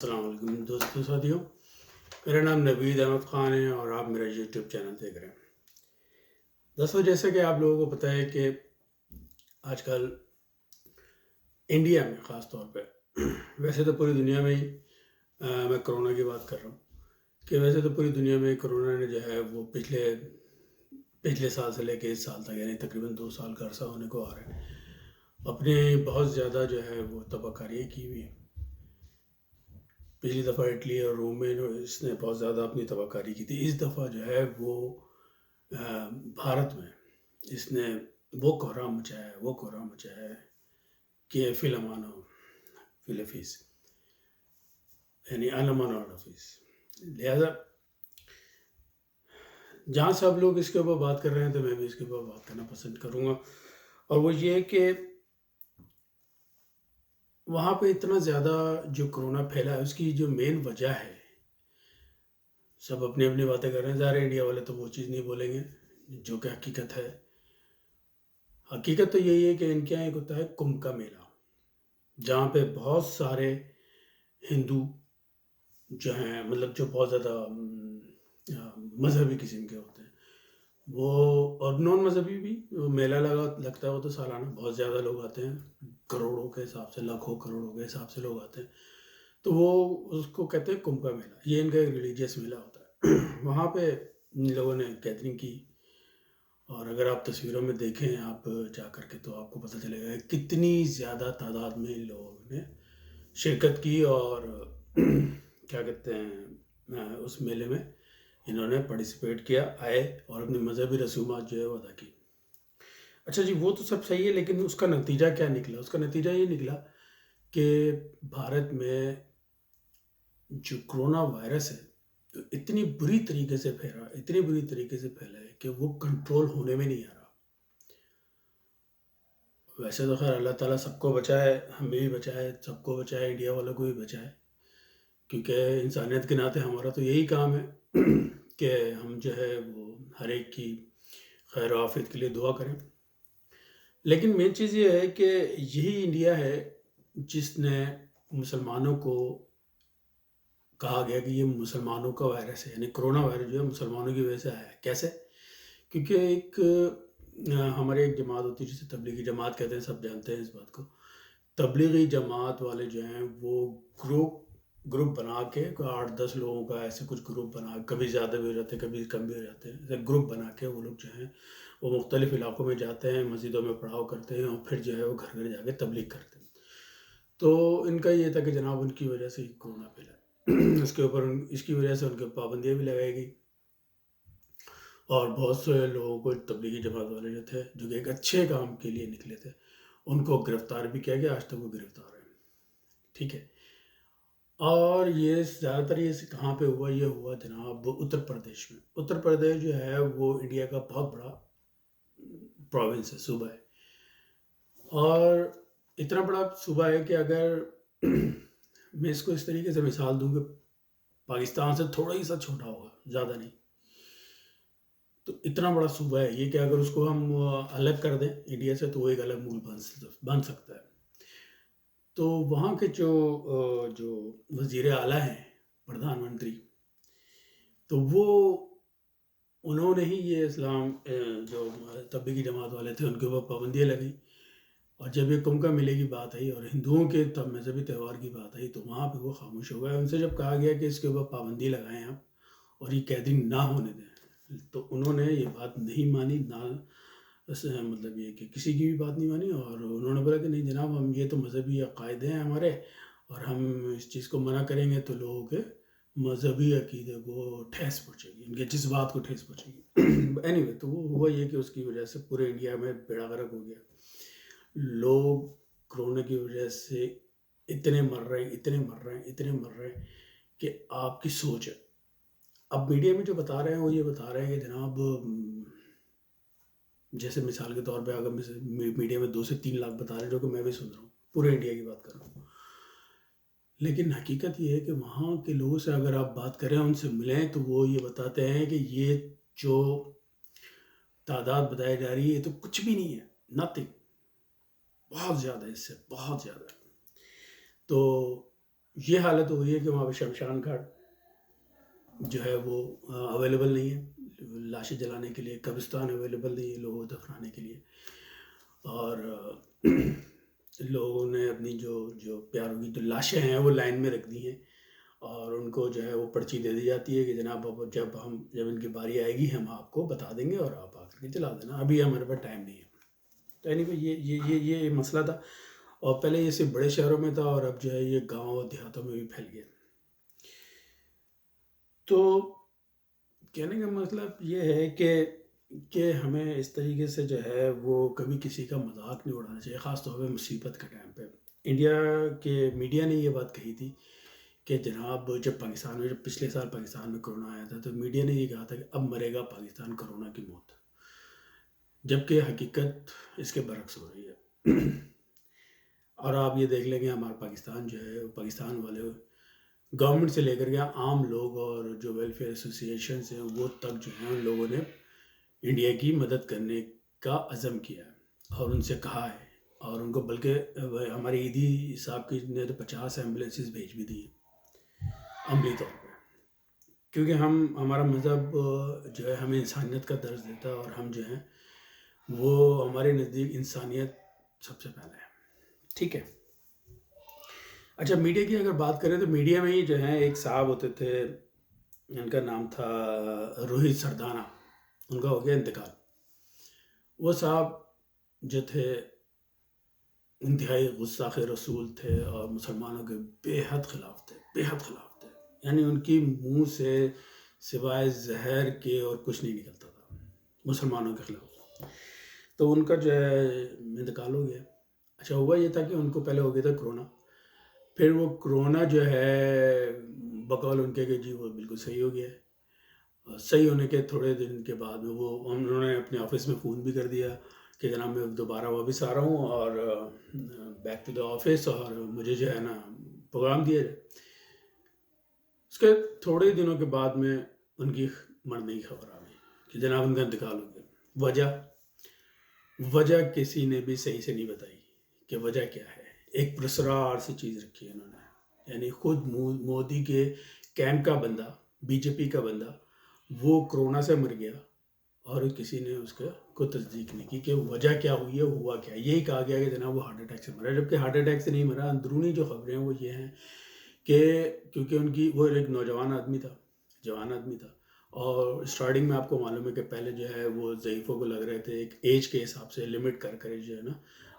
السلام علیکم دوستوں ساتھیوں، میرا نام نوید احمد خان ہے اور آپ میرا یوٹیوب چینل دیکھ رہے ہیں۔ دوستوں، جیسے کہ آپ لوگوں کو پتہ ہے کہ آج کل انڈیا میں خاص طور پہ ویسے تو پوری دنیا میں ہی میں کرونا کی بات کر رہا ہوں کہ ویسے تو پوری دنیا میں کرونا نے جو ہے وہ پچھلے سال سے لے کے اس سال تک یعنی تقریباً 2 سال کا عرصہ ہونے کو آ رہا ہے، اپنے بہت زیادہ جو ہے وہ تباہ کاریاں کی ہوئی ہیں۔ پچھلی دفعہ اٹلی اور روم میں اس نے بہت زیادہ اپنی تباہ کاری کی تھی۔ اس دفعہ جو ہے وہ بھارت میں اس نے وہ کوہرام مچایا ہے کہ فی الامان و فی الحفیظ، یعنی الامان اور حفیظ۔ لہذا جہاں سب لوگ اس کے اوپر بات کر رہے ہیں تو میں بھی اس کے اوپر بات کرنا پسند کروں گا، اور وہ یہ کہ وہاں پہ اتنا زیادہ جو کرونا پھیلا ہے اس کی جو مین وجہ ہے، سب اپنی اپنی باتیں کر رہے ہیں، ظاہر انڈیا والے تو وہ چیز نہیں بولیں گے جو کہ حقیقت ہے۔ حقیقت تو یہی ہے کہ ان کے یہاں ایک ہوتا ہے کمبھ کا میلہ، جہاں پہ بہت سارے ہندو جو ہیں، مطلب جو بہت زیادہ مذہبی قسم کے ہوتے ہیں وہ، اور نان مذہبی بھی میلہ لگتا ہے، وہ تو سالانہ بہت زیادہ لوگ آتے ہیں، کروڑوں کے حساب سے، لاکھوں کروڑوں کے حساب سے لوگ آتے ہیں، تو وہ اس کو کہتے ہیں کمبھ کا میلہ۔ یہ ان کا ایک ریلیجیس میلہ ہوتا ہے۔ وہاں پہ ان لوگوں نے گیدرنگ کی، اور اگر آپ تصویروں میں دیکھیں آپ جا کر کے تو آپ کو پتہ چلے گا کتنی زیادہ تعداد میں ان لوگوں نے شرکت کی، اور کیا کہتے ہیں اس میلے میں انہوں نے پارٹیسپیٹ کیا، آئے اور اپنی مذہبی رسومات جو ہے وہ ادا کی۔ اچھا جی، وہ تو سب صحیح ہے، لیکن اس کا نتیجہ کیا نکلا؟ اس کا نتیجہ یہ نکلا کہ بھارت میں جو کرونا وائرس ہے تو اتنی بری طریقے سے پھیلا ہے کہ وہ کنٹرول ہونے میں نہیں آ رہا۔ ویسے تو خیر اللہ تعالیٰ سب کو بچائے، ہمیں بھی بچائے، سب کو بچائے، انڈیا والوں کو بھی بچائے، کیونکہ انسانیت کے ناطے ہمارا تو یہی کام ہے کہ ہم جو ہے وہ ہر ایک کی خیر و عافیت کے لیے دعا کریں۔ لیکن مین چیز یہ ہے کہ یہی انڈیا ہے جس نے مسلمانوں کو کہا گیا کہ یہ مسلمانوں کا وائرس ہے، یعنی کرونا وائرس جو ہے مسلمانوں کی وجہ سے آیا ہے۔ کیسے؟ کیونکہ ہمارے ایک جماعت ہوتی ہے جسے تبلیغی جماعت کہتے ہیں، سب جانتے ہیں اس بات کو۔ تبلیغی جماعت والے جو ہیں وہ گروپ بنا کے 8-10 لوگوں کا ایسے کچھ گروپ بنا، کبھی زیادہ بھی ہو جاتے ہیں کبھی کم بھی ہو جاتے ہیں، ایسے گروپ بنا کے وہ لوگ جو ہیں وہ مختلف علاقوں میں جاتے ہیں، مسجدوں میں پڑھاؤ کرتے ہیں، اور پھر جو ہے وہ گھر گھر جا کے تبلیغ کرتے ہیں۔ تو ان کا یہ تھا کہ جناب ان کی وجہ سے ہی کرونا پھیلا ہے، اس کی وجہ سے ان کے پابندیاں بھی لگائی گئی، اور بہت سے لوگوں کو تبلیغی جماعت والے جو تھے جو کہ ایک اچھے کام کے لیے نکلے تھے ان کو گرفتار بھی کیا گیا، آج تک وہ گرفتار ہیں۔ ٹھیک ہے، اور یہ زیادہ تر یہ کہاں پہ ہوا؟ یہ ہوا جناب اتر پردیش میں۔ اتر پردیش جو ہے وہ انڈیا کا بہت بڑا پروونس ہے، صوبہ ہے، اور اتنا بڑا صوبہ ہے کہ اگر میں اس کو اس طریقے سے مثال دوں کہ پاکستان سے تھوڑا ہی سا چھوٹا ہوگا، زیادہ نہیں، تو اتنا بڑا صوبہ ہے یہ کہ اگر اس کو ہم الگ کر دیں انڈیا سے تو وہ ایک الگ ملک بن سکتا ہے۔ تو وہاں کے جو وزیر اعلیٰ ہیں، پردھان منتری، تو انہوں نے ہی یہ اسلام جو تبلیغی جماعت والے تھے ان کے اوپر پابندیاں لگیں، اور جب یہ کمبھ کا میلے کی بات آئی اور ہندوؤں کے مذہبی تہوار کی بات آئی تو وہاں پہ وہ خاموش ہو گئے۔ ان سے جب کہا گیا کہ اس کے اوپر پابندی لگائیں آپ اور یہ گیدرنگ نہ ہونے دیں، تو انہوں نے یہ بات نہیں مانی، نہ مطلب یہ کہ کسی کی بھی بات نہیں مانی، اور انہوں نے بولا کہ نہیں جناب، ہم یہ تو مذہبی عقائد ہیں ہمارے، اور ہم اس چیز کو منع کریں گے تو لوگوں کے مذہبی عقیدے کو ٹھیس پہنچے گی، ان کے جذبات کو ٹھیس پہنچے گی۔ اینیوے، تو وہ ہوا یہ کہ اس کی وجہ سے پورے انڈیا میں بیڑا غرق ہو گیا۔ لوگ کرونا کی وجہ سے اتنے مر رہے ہیں کہ آپ کی سوچ ہے۔ اب میڈیا میں جو بتا رہے ہیں وہ یہ بتا رہے ہیں کہ جناب جیسے مثال کے طور پہ اگر میڈیا میں 2 سے 3 لاکھ بتا رہے ہیں، جو کہ میں بھی سن رہا ہوں، پورے انڈیا کی بات کر رہا ہوں، لیکن حقیقت یہ ہے کہ وہاں کے لوگوں سے اگر آپ بات کریں، ان سے ملیں، تو وہ یہ بتاتے ہیں کہ یہ جو تعداد بتائی جا رہی ہے یہ تو کچھ بھی نہیں ہے، نتھنگ، بہت زیادہ، اس سے بہت زیادہ۔ تو یہ حالت ہو گئی ہے کہ وہاں پہ شمشان گھاٹ جو ہے وہ اویلیبل نہیں ہے لاشیں جلانے کے لیے، قبرستان اویلیبل نہیں ہے لوگوں کو دفنانے کے لیے، اور لوگوں نے اپنی جو پیاروں کی جو لاشیں ہیں وہ لائن میں رکھ دی ہیں، اور ان کو جو ہے وہ پرچی دے دی جاتی ہے کہ جناب اب جب ان کی باری آئے گی ہم آپ کو بتا دیں گے اور آپ آ کر کے چلا دینا، ابھی ہمارے پاس ٹائم نہیں ہے۔ تو یہ مسئلہ تھا، اور پہلے یہ صرف بڑے شہروں میں تھا، اور اب جو ہے یہ گاؤں اور دیہاتوں میں بھی پھیل گیا۔ تو کہنے کا مطلب یہ ہے کہ ہمیں اس طریقے سے جو ہے وہ کبھی کسی کا مذاق نہیں اڑانا چاہیے، خاص طور پہ مصیبت کے ٹائم پہ۔ انڈیا کے میڈیا نے یہ بات کہی تھی کہ جناب جب پچھلے سال پاکستان میں کرونا آیا تھا تو میڈیا نے یہ کہا تھا کہ اب مرے گا پاکستان کرونا کی موت، جبکہ حقیقت اس کے برعکس ہو رہی ہے۔ اور آپ یہ دیکھ لیں کہ ہمارا پاکستان جو ہے، پاکستان والے گورنمنٹ سے لے کر کے عام لوگ اور جو ویلفیئر ایسوسیشنز ہیں وہ تک جو ہیں ان لوگوں نے انڈیا کی مدد کرنے کا عزم کیا ہے اور ان سے کہا ہے، اور ان کو بلکہ ہمارے ایدھی صاحب کی نے تو 50 ایمبولینسز بھیج بھی دی ہیں عملی طور پہ، کیونکہ ہمارا مذہب جو ہے ہمیں انسانیت کا درس دیتا ہے، اور ہم جو ہیں وہ ہمارے نزدیک انسانیت سب سے پہلے ہے۔ ٹھیک ہے، اچھا میڈیا کی اگر بات کریں تو میڈیا میں ہی جو ہیں ایک صاحب ہوتے تھے، ان کا نام تھا روہت سردانا، ان کا ہو گیا انتقال۔ وہ صاحب جو تھے انتہائی غصہ رسول تھے اور مسلمانوں کے بے حد خلاف تھے، یعنی ان کی منہ سے سوائے زہر کے اور کچھ نہیں نکلتا تھا مسلمانوں کے خلاف۔ تو ان کا جو ہے انتقال ہو گیا۔ اچھا ہوا یہ تھا کہ ان کو پہلے ہو گیا تھا کرونا، پھر وہ کرونا جو ہے بقول ان کے کہ جی وہ بالکل صحیح ہو گیا ہے۔ صحیح ہونے کے تھوڑے دن کے بعد میں انہوں نے اپنے آفس میں فون بھی کر دیا کہ جناب میں دوبارہ واپس آ رہا ہوں اور بیک ٹو دا آفس، اور مجھے جو ہے نا پروگرام دیا جائے۔ اس کے تھوڑے دنوں کے بعد میں ان کی مرنے کی خبر آ گئی کہ جناب ان کا انتقال ہو گیا۔ وجہ کسی نے بھی صحیح سے نہیں بتائی کہ وجہ کیا ہے۔ ایک پرسرار سی چیز رکھی ہے انہوں نے، یعنی خود مودی کے کیمپ کا بندہ، بی جے پی کا بندہ، وہ کرونا سے مر گیا اور کسی نے اس کو تصدیق نہیں کی کہ وجہ کیا ہوئی ہے، ہوا کیا۔ یہی کہا گیا کہ جناب وہ ہارٹ اٹیک سے مرا، جبکہ ہارٹ اٹیک سے نہیں مرا۔ اندرونی جو خبریں ہیں وہ یہ ہیں کہ کیونکہ وہ ایک نوجوان آدمی تھا، جوان آدمی تھا، اور اسٹارٹنگ میں آپ کو معلوم ہے کہ پہلے جو ہے وہ ضعیفوں کو لگ رہے تھے، ایک ایج کے حساب سے لمٹ کر جو ہے نا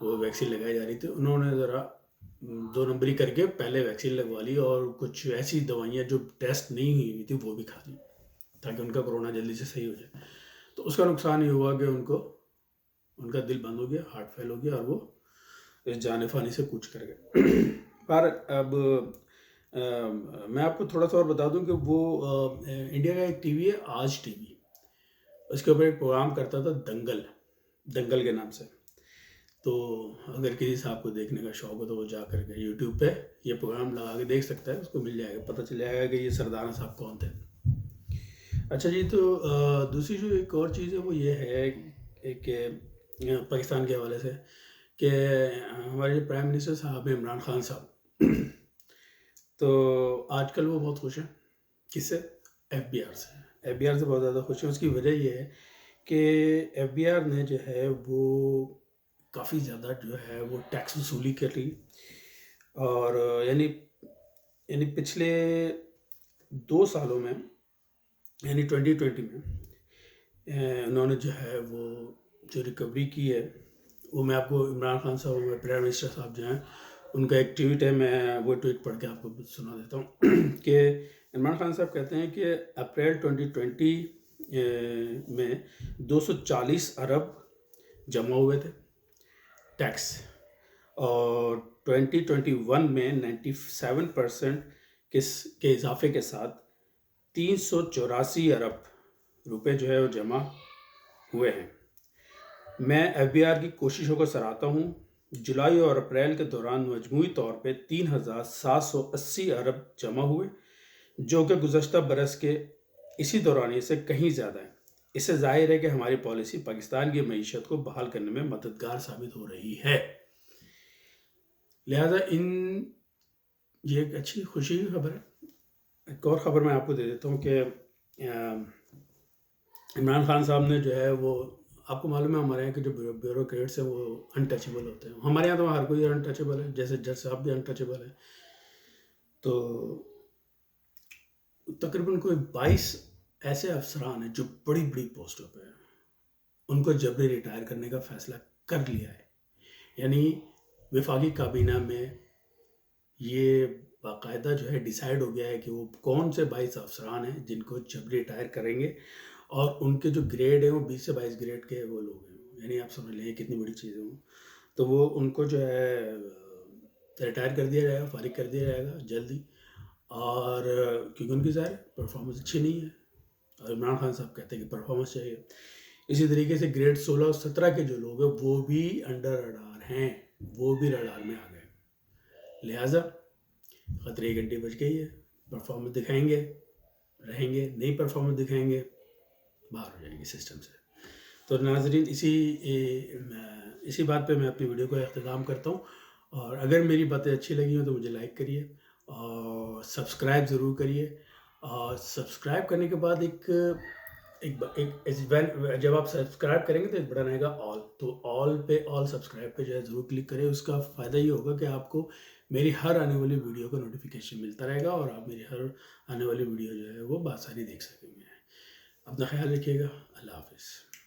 وہ ویکسین لگائی جا رہی تھی۔ انہوں نے ذرا 2 نمبری کر کے پہلے ویکسین لگوا لی، اور کچھ ایسی دوائیاں جو ٹیسٹ نہیں ہوئی تھی وہ بھی کھا لی تاکہ ان کا کرونا جلدی سے صحیح ہو جائے۔ تو اس کا نقصان یہ ہوا کہ ان کا دل بند ہو گیا، ہارٹ فیل ہو گیا، اور وہ اس جان فانی سے کوچ کر گئے۔ پر اب میں آپ کو تھوڑا سا اور بتا دوں کہ وہ انڈیا کا ایک ٹی وی ہے آج ٹی وی، اس کے اوپر ایک پروگرام کرتا تھا دنگل کے نام سے۔ تو اگر کسی صاحب کو دیکھنے کا شوق ہو تو وہ جا کر کے یوٹیوب پہ یہ پروگرام لگا کے دیکھ سکتا ہے، اس کو مل جائے گا، پتہ چل جائے گا کہ یہ سردانا صاحب کون تھے۔ اچھا جی، تو دوسری جو ایک اور چیز ہے وہ یہ ہے کہ پاکستان کے حوالے سے کہ ہمارے جو پرائم منسٹر صاحب ہیں عمران خان صاحب، تو آج کل وہ بہت خوش ہیں۔ کس سے؟ ایف بی آر سے بہت زیادہ خوش ہیں۔ اس کی وجہ یہ ہے کہ ایف بی آر نے جو ہے وہ کافی زیادہ جو ہے وہ ٹیکس وصولی کر لی، اور یعنی پچھلے 2 سالوں میں، یعنی 2020 میں انہوں نے جو ہے وہ جو ریکوری کی ہے وہ میں آپ کو عمران خان صاحب پرائم منسٹر صاحب جو ہیں ان کا ایک ٹویٹ ہے، میں وہ ٹویٹ پڑھ کے آپ کو سنا دیتا ہوں کہ عمران خان صاحب کہتے ہیں کہ اپریل 2020 میں 240 ارب جمع ہوئے تھے ٹیکس، اور 2021 میں 97% کے اضافے کے ساتھ 384 ارب روپے جو ہے وہ جمع ہوئے ہیں۔ میں ایف بی آر کی کوششوں کو سراہتا ہوں۔ جولائی اور اپریل کے دوران مجموعی طور پہ 3780 ارب جمع ہوئے، جو کہ گزشتہ برس کے اسی دورانیے سے کہیں زیادہ ہے۔ اس سے ظاہر ہے کہ ہماری پالیسی پاکستان کی معیشت کو بحال کرنے میں مددگار ثابت ہو رہی ہے۔ لہذا ان یہ ایک اچھی خوشی کی خبر ہے۔ ایک اور خبر میں آپ کو دے دیتا ہوں کہ عمران خان صاحب نے جو ہے وہ، آپ کو معلوم ہے ہمارے یہاں کے جو بیوروکریٹس ہیں وہ انٹچیبل ہوتے ہیں، ہمارے یہاں تو ہر کوئی انٹچیبل ہے، جیسے جج صاحب بھی انٹچیبل ہے۔ تو تقریباً کوئی 22 ایسے افسران ہیں جو بڑی بڑی پوسٹوں پہ ہیں، ان کو جبری ریٹائر کرنے کا فیصلہ کر لیا ہے۔ یعنی وفاقی کابینہ میں یہ باقاعدہ جو ہے ڈیسائیڈ ہو گیا ہے کہ وہ کون سے 22 افسران ہیں جن کو جبری ریٹائر کریں گے، اور ان کے جو گریڈ ہیں وہ 20 سے 22 گریڈ کے وہ لوگ ہیں، یعنی آپ سمجھ لیں کتنی بڑی چیزیں ہوں، تو وہ ان کو جو ہے ریٹائر کر دیا جائے گا، فارغ کر دیا جائے گا جلدی، اور کیونکہ ان کی ظاہر پرفارمنس اچھی نہیں ہے، اور عمران خان صاحب کہتے ہیں کہ پرفارمنس چاہیے۔ اسی طریقے سے گریڈ 16 اور 17 کے جو لوگ ہیں وہ بھی انڈر رڈار ہیں، وہ بھی رڈار میں آ گئے، لہٰذا خطرے کی گھنٹی بج گئی ہے، پرفارمنس دکھائیں گے رہیں گے، نہیں پرفارمنس دکھائیں گے باہر ہو جائیں گے سسٹم سے۔ تو ناظرین، اسی بات پہ میں اپنی ویڈیو کو اختتام کرتا ہوں، اور اگر میری باتیں اچھی لگی ہوں تو مجھے لائک کریے اور سبسکرائب ضرور کریے، اور سبسکرائب کرنے کے بعد جب آپ سبسکرائب کریں گے تو ایک بٹن آئے گا آل، تو آل سبسکرائب پہ جو ہے ضرور کلک کریں۔ اس کا فائدہ یہ ہوگا کہ آپ کو میری ہر آنے والی ویڈیو کا نوٹیفیکیشن ملتا رہے گا، اور آپ میری ہر آنے والی ویڈیو جو ہے وہ بآسانی دیکھ سکیں گے۔ اپنا خیال رکھیے گا، اللہ حافظ۔